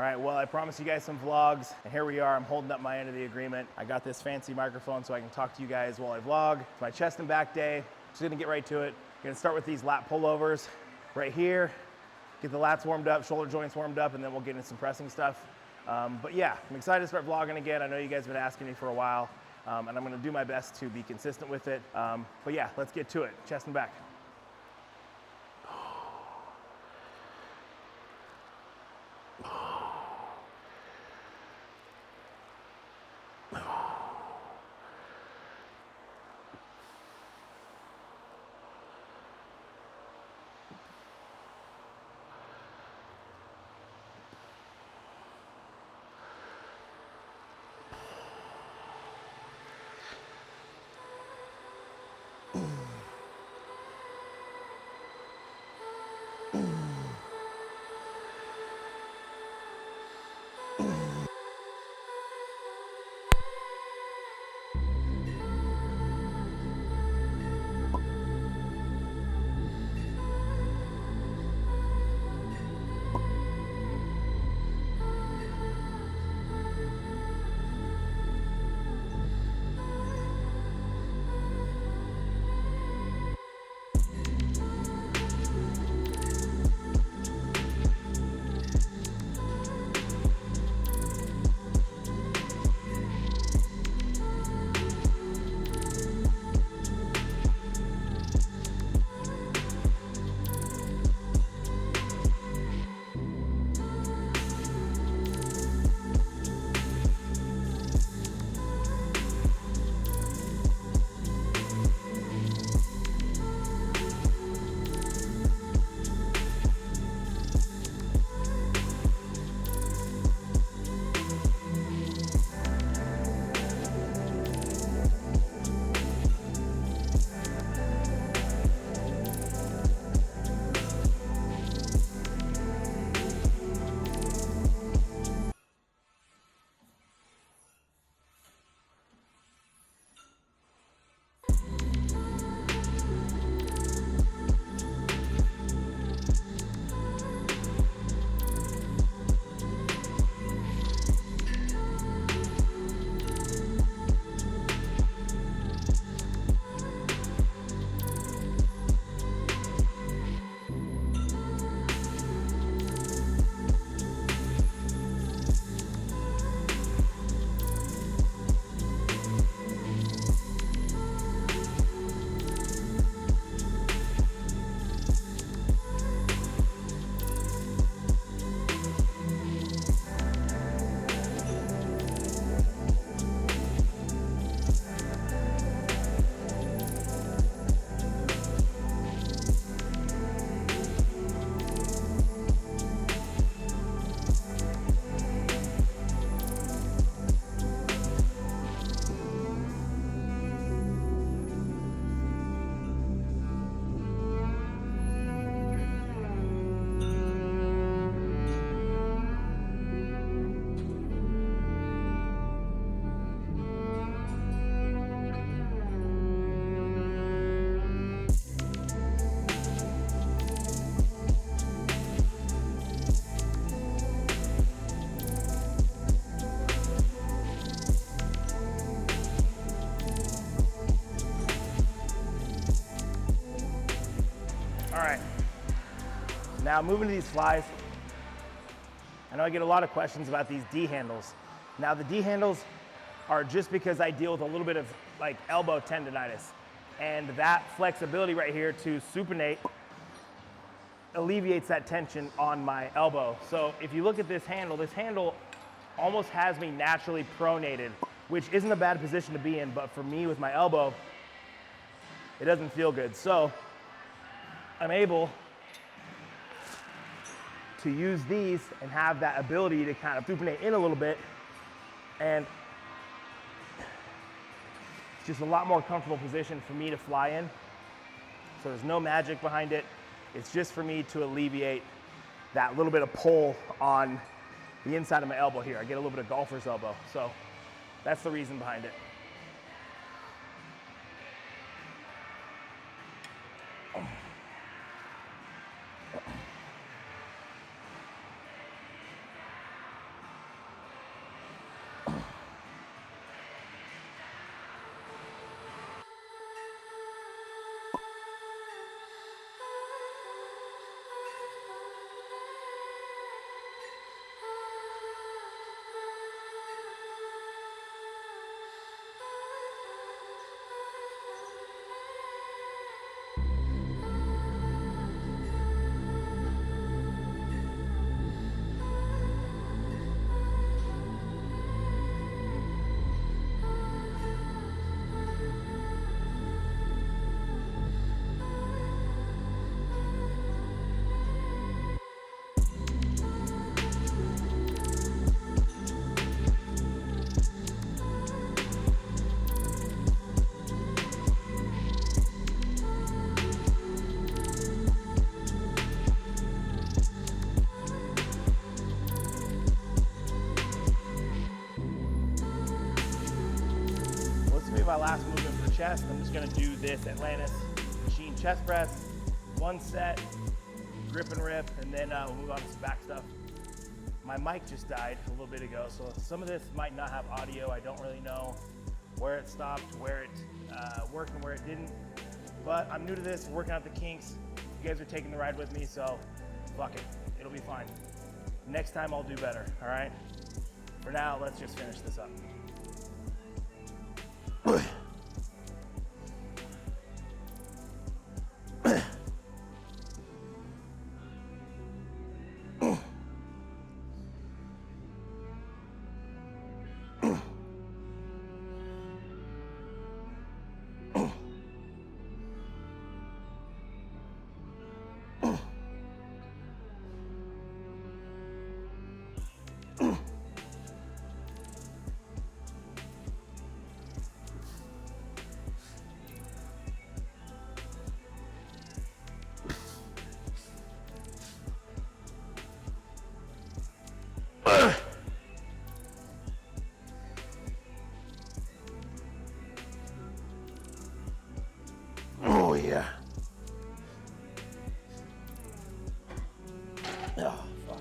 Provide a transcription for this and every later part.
All right, well, I promised you guys some vlogs, and here we are. I'm holding up my end of the agreement. I got this fancy microphone so I can talk to you guys while I vlog. It's my chest and back day. Just gonna get right to it. Gonna start with these lat pullovers right here. Get the lats warmed up, shoulder joints warmed up, and then we'll get into some pressing stuff. But yeah, I'm excited to start vlogging again. I know you guys have been asking me for a while, and I'm gonna do my best to be consistent with it. But yeah, let's get to it, chest and back. All right, now moving to these flies. I know I get a lot of questions about these D handles. Now the D handles are just because I deal with a little bit of like elbow tendonitis, and that flexibility right here to supinate alleviates that tension on my elbow. So if you look at this handle almost has me naturally pronated, which isn't a bad position to be in, but for me with my elbow, it doesn't feel good. So I'm able to use these and have that ability to kind of supinate in a little bit, and it's just a lot more comfortable position for me to fly in. So there's no magic behind it. It's just for me to alleviate that little bit of pull on the inside of my elbow here. I get a little bit of golfer's elbow. So that's the reason behind it. be my last movement for chest. I'm just gonna do this Atlantis machine chest press, 1 set, grip and rip, and then we'll move on to some back stuff. My mic just died a little bit ago, so some of this might not have audio. I don't really know where it stopped, where it worked and where it didn't. But I'm new to this, working out the kinks. You guys are taking the ride with me, so fuck it, it'll be fine. Next time I'll do better, all right? For now, let's just finish this up. Oh yeah. Oh, fuck.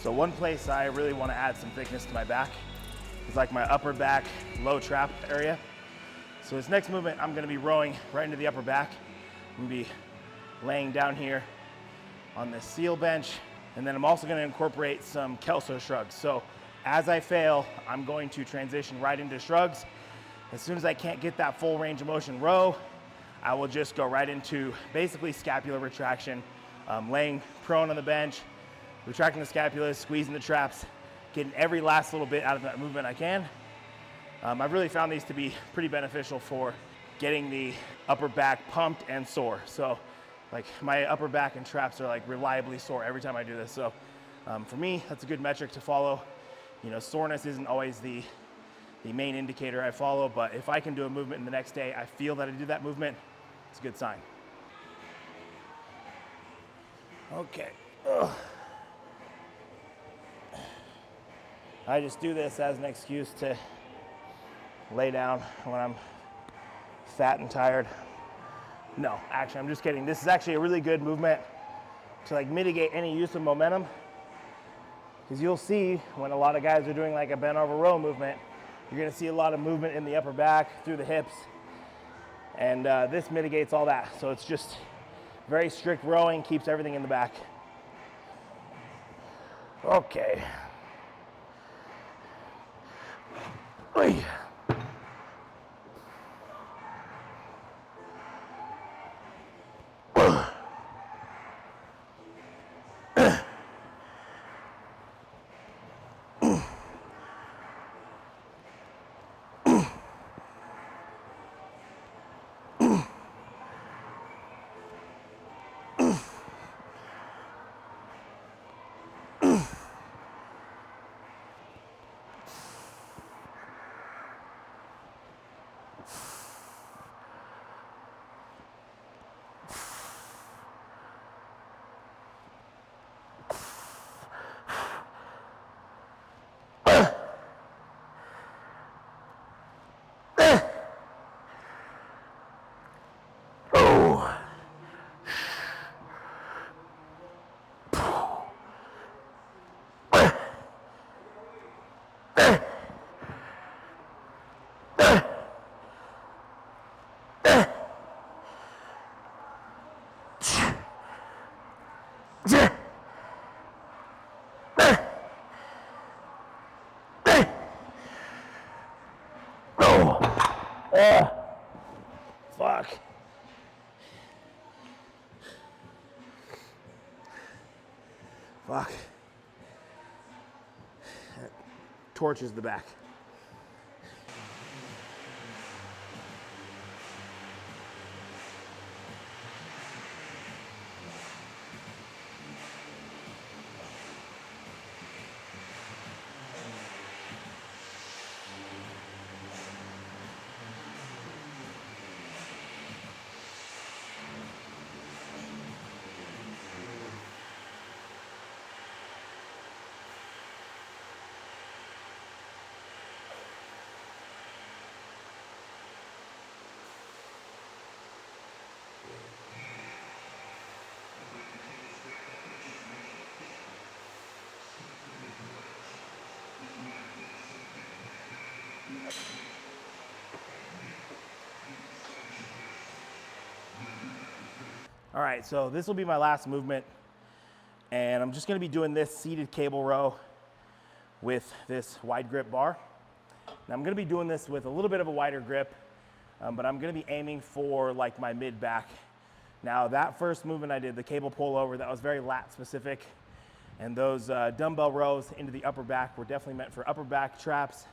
So one place I really want to add some thickness to my back is like my upper back low trap area. So this next movement, I'm going to be rowing right into the upper back. I'm going to be laying down here on this seal bench, and then I'm also going to incorporate some Kelso shrugs. So as I fail, I'm going to transition right into shrugs. As soon as I can't get that full range of motion row, I will just go right into basically scapular retraction, laying prone on the bench, retracting the scapula, squeezing the traps, getting every last little bit out of that movement I can. I've really found these to be pretty beneficial for getting the upper back pumped and sore. So like my upper back and traps are like reliably sore every time I do this. So for me, that's a good metric to follow. You know, soreness isn't always the main indicator I follow, but if I can do a movement in the next day, I feel that I did that movement, it's a good sign. Okay. Ugh. I just do this as an excuse to lay down when I'm fat and tired. No, actually, I'm just kidding. This is actually a really good movement to like mitigate any use of momentum, because you'll see when a lot of guys are doing like a bent over row movement, you're gonna see a lot of movement in the upper back, through the hips, and this mitigates all that. So it's just very strict rowing, keeps everything in the back. Okay. Oy. Fuck. Fuck. That torches the back. All right, so this will be my last movement, and I'm just gonna be doing this seated cable row with this wide grip bar. Now I'm gonna be doing this with a little bit of a wider grip, but I'm gonna be aiming for like my mid back. Now that first movement I did, the cable pull over, that was very lat specific, and those dumbbell rows into the upper back were definitely meant for upper back traps.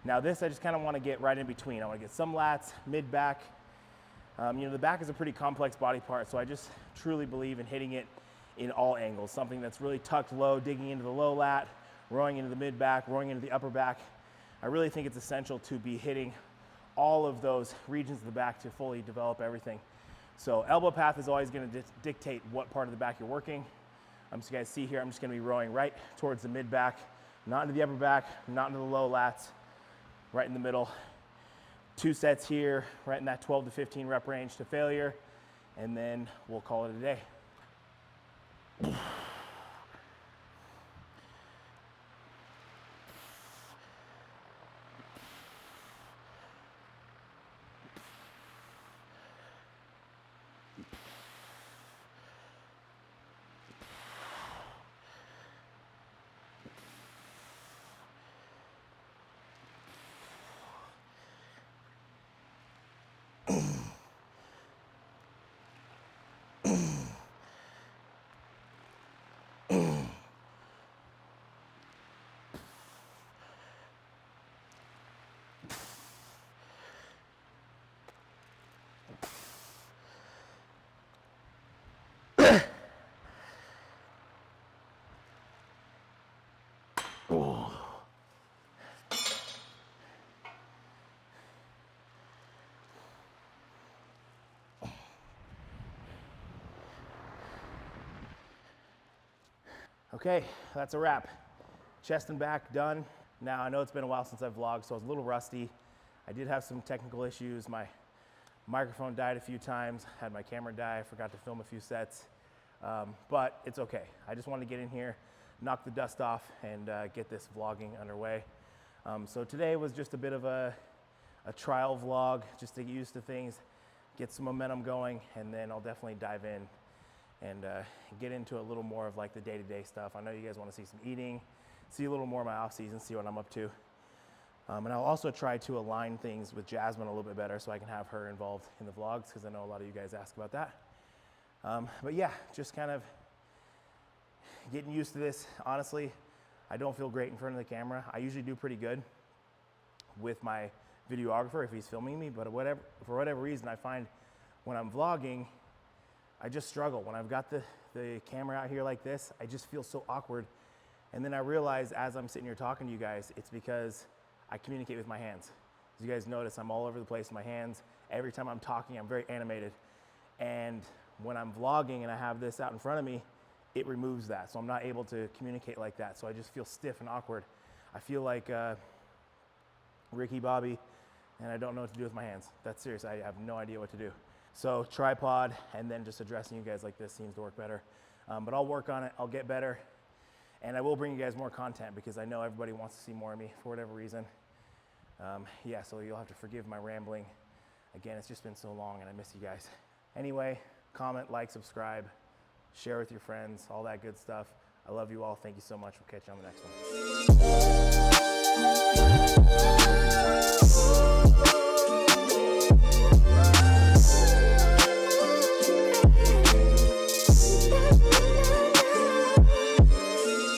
Now this, I just kind of want to get right in between. I want to get some lats, mid back. You know, the back is a pretty complex body part, so I just truly believe in hitting it in all angles. Something that's really tucked low, digging into the low lat, rowing into the mid back, rowing into the upper back. I really think it's essential to be hitting all of those regions of the back to fully develop everything. So elbow path is always going to dictate what part of the back you're working. So you guys see here, I'm just going to be rowing right towards the mid back, not into the upper back, not into the low lats, right in the middle. 2 sets here, right in that 12 to 15 rep range to failure, and then we'll call it a day. Okay, that's a wrap. Chest and back done. Now I know it's been a while since I've vlogged, so I was a little rusty. I did have some technical issues. My microphone died a few times, had my camera die, I forgot to film a few sets, but it's okay. I just wanted to get in here, knock the dust off, and get this vlogging underway. So today was just a bit of a trial vlog, just to get used to things, get some momentum going, and then I'll definitely dive in and get into a little more of like the day-to-day stuff. I know you guys want to see some eating, see a little more of my off season, see what I'm up to. And I'll also try to align things with Jasmine a little bit better so I can have her involved in the vlogs, because I know a lot of you guys ask about that. But yeah, just kind of getting used to this. Honestly, I don't feel great in front of the camera. I usually do pretty good with my videographer if he's filming me, but for whatever reason, I find when I'm vlogging, I just struggle. When I've got the camera out here like this, I just feel so awkward. And then I realize as I'm sitting here talking to you guys, it's because I communicate with my hands. As you guys notice, I'm all over the place with my hands. Every time I'm talking, I'm very animated. And when I'm vlogging and I have this out in front of me, it removes that. So I'm not able to communicate like that. So I just feel stiff and awkward. I feel like Ricky Bobby, and I don't know what to do with my hands. That's serious, I have no idea what to do. So tripod and then just addressing you guys like this seems to work better. But I'll work on it, I'll get better. And I will bring you guys more content because I know everybody wants to see more of me for whatever reason. Yeah, so you'll have to forgive my rambling. Again, it's just been so long and I miss you guys. Anyway, comment, like, subscribe, share with your friends, all that good stuff. I love you all. Thank you so much. We'll catch you on the next one.